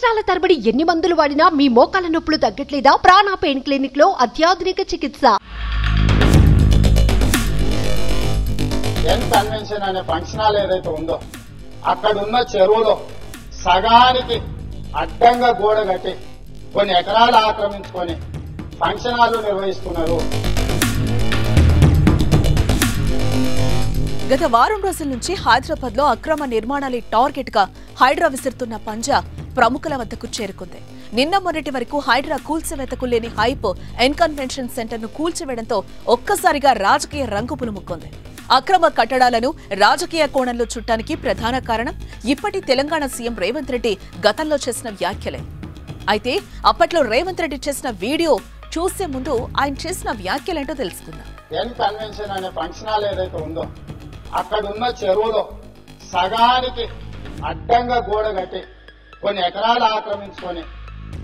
సంవత్సరాల తరబడి ఎన్ని మందులు వాడినా మీ మోకాల నొప్పులు తగ్గట్లేదా? ప్రాణ పెయిన్ క్లినిక్ లో అత్యాధునిక చికిత్స. ఎన్ కన్వెన్షన్ అనే ఫంక్షన్ హాల్ ఏదైతే ఉందో అక్కడ ఉన్న చెరువులో సగానికి అడ్డంగా గోడ కట్టి కొన్ని ఎకరాలు ఆక్రమించుకొని ఫంక్షన్ హాల్ నిర్వహిస్తున్నారు. గత వారం రోజుల నుంచి హైదరాబాద్ లో అక్రమ నిర్మాణాలే టార్గెట్ గా హైడ్రా విసురుతున్న పంజా ప్రముఖుల వద్దకు చేరుకుంది. నిన్న మొన్నటి వరకు హైడ్రా కూల్చివేతకు లేని హైప్ ఎన్ కన్వెన్షన్ సెంటర్ ను కూల్చివేయడంతో ఒక్కసారిగా రాజకీయ రంగు పులుముకుంది. అక్రమ కట్టడాలను రాజకీయ కోణంలో చుట్టానికి ప్రధాన కారణం ఇప్పటి తెలంగాణ సీఎం రేవంత్ రెడ్డి గతంలో చేసిన వ్యాఖ్యలే. అయితే అప్పట్లో రేవంత్ రెడ్డి చేసిన వీడియో చూసే ముందు ఆయన చేసిన వ్యాఖ్యలేంటో తెలుసుకుందాం. ఎన్ కన్వెన్షన్ అనే ఫంక్షన్ హాల్ ఏదైతే ఉందో అక్కడ ఉన్న చెరువులో సగానికి అడ్డంగా గోడ కట్టి కొన్ని ఎకరాలు ఆక్రమించుకొని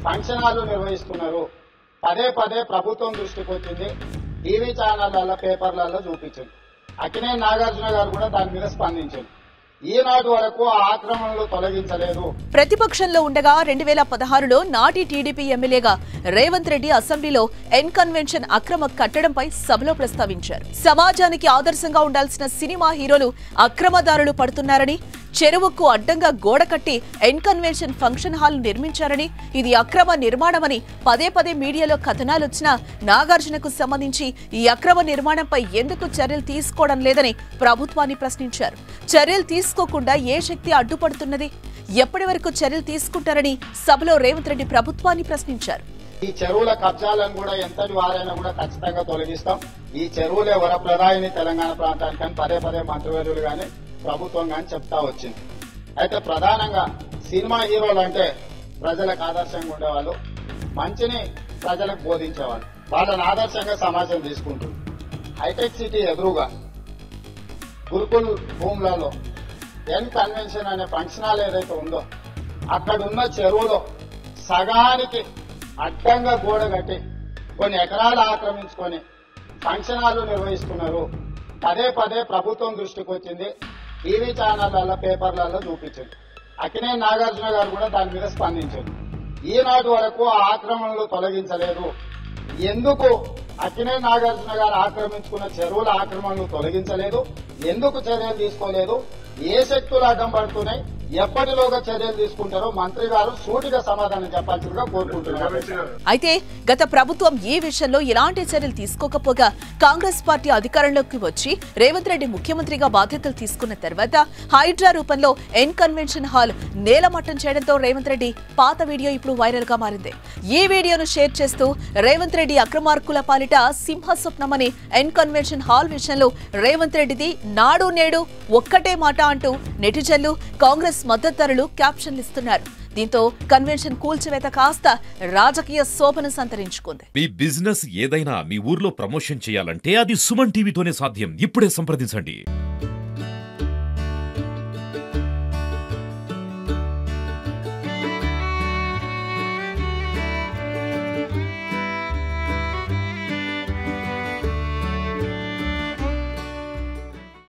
ఫంక్షన్ హాల్ నిర్వహిస్తున్నారు. పదే పదే ప్రభుత్వం దృష్టికి వచ్చింది, టీవీ ఛానళ్లలో పేపర్లలో చూపించింది. అక్కినేని నాగార్జున గారు కూడా దాని మీద స్పందించారు. ఈనాటి వరకు ఆ ఆక్రమణలు తొలగించలేదు. ప్రతిపక్షంలో ఉండగా 2016లో నాటి టీడీపీ ఎమ్మెల్యేగా రేవంత్ రెడ్డి అసెంబ్లీలో ఎన్ కన్వెన్షన్ అక్రమ కట్టడంపై సభలో ప్రస్తావించారు. సమాజానికి ఆదర్శంగా ఉండాల్సిన సినిమా హీరోలు అక్రమదారులు పడుతున్నారని, చెరువుకు అడ్డంగా గోడ కట్టి ఎన్ కన్వెన్షన్ ఫంక్షన్ హాల్ నిర్మించారని, ఇది అక్రమ నిర్మాణమని పదే పదే మీడియాలో కథనాలొచ్చినా నాగార్జునకు సంబంధించి ఈ అక్రమ నిర్మాణంపై ఎందుకు చర్యలు తీసుకోవడం లేదని ప్రభుత్వాన్ని ప్రశ్నించారు. చర్యలు తీసుకోకుండా ఏ శక్తి అడ్డుపడుతున్నది? ఎప్పటి వరకు చర్యలు తీసుకుంటారని సభలో రేవంత్ రెడ్డి ప్రభుత్వాన్ని ప్రశ్నించారు. ఈ చెరువుల కబ్జాలను కూడా ఎంతటి వారైనా కూడా ఖచ్చితంగా తొలగిస్తాం. ఈ చెరువులే వరప్రదాయిని తెలంగాణ ప్రాంతానికి అని పదే పదే మంత్రివర్యులు గాని ప్రభుత్వం కానీ చెప్తా వచ్చింది. అయితే ప్రధానంగా సినిమా హీరోలు అంటే ప్రజలకు ఆదర్శంగా ఉండేవాళ్ళు, మంచిని ప్రజలకు బోధించేవాళ్ళు. వాళ్ళని ఆదర్శంగా సమాజం తీసుకుంటుంది. హైటెక్ సిటీ ఎదురుగా గురుకుల్ భూములలో ఎన్ కన్వెన్షన్ అనే ఫంక్షన్ హాల్ ఏదైతే ఉందో అక్కడ ఉన్న చెరువులో సగానికి అడ్డంగా గోడ కట్టి కొన్ని ఎకరాలు ఆక్రమించుకొని ఫంక్షన్ హాల్ నిర్వహిస్తున్నారు. పదే పదే ప్రభుత్వం దృష్టికి వచ్చింది, టీవీ ఛానళ్లలో పేపర్లలో చూపించింది. అక్కినేని నాగార్జున గారు కూడా దాని మీద స్పందించారు. ఈనాటి వరకు ఆ ఆక్రమణలు తొలగించలేదు. ఎందుకు అక్కినేని నాగార్జున గారు ఆక్రమించుకున్న చెరువుల ఆక్రమణలు తొలగించలేదు? ఎందుకు చర్యలు తీసుకోలేదు? ఏ శక్తులు అడ్డం పడుతున్నాయి? ఎప్పటిలోగా చర్యలు తీసుకుంటారో మంత్రి గారు సూటిగా సమాధానం చెప్పాల్సిందిగా కోరుకుంటున్నారు. అయితే గత ప్రభుత్వం ఈ విషయంలో ఎలాంటి చర్యలు తీసుకోకపోగా కాంగ్రెస్ పార్టీ అధికారంలోకి వచ్చి రేవంత్ రెడ్డి ముఖ్యమంత్రిగా బాధ్యతలు తీసుకున్న తర్వాత హైడ్రా రూపంలో ఎన్ కన్వెన్షన్ హాల్ నేలమట్టం చేయడంతో రేవంత్ రెడ్డి పాత వీడియో ఇప్పుడు వైరల్ గా మారింది. ఈ వీడియోను షేర్ చేస్తూ రేవంత్ రెడ్డి అక్రమార్కుల పాలిట సింహస్వప్నమని ఎన్ కన్వెన్షన్ హాల్ విషయంలో రేవంత్ రెడ్డిది నాడు నేడు ఒక్కటే మాట అంటూ నెటిజన్లు, కాంగ్రెస్ మద్దతుదారులు క్యాప్షన్లు ఇస్తున్నారు. దీంతో కన్వెన్షన్ కూల్చివేత కాస్త రాజకీయ శోభను సంతరించుకుంది. మీ బిజినెస్ ఏదైనా మీ ఊర్లో ప్రమోషన్ చేయాలంటే అది సుమన్ టీవీతోనే సాధ్యం. ఇప్పుడే సంప్రదించండి.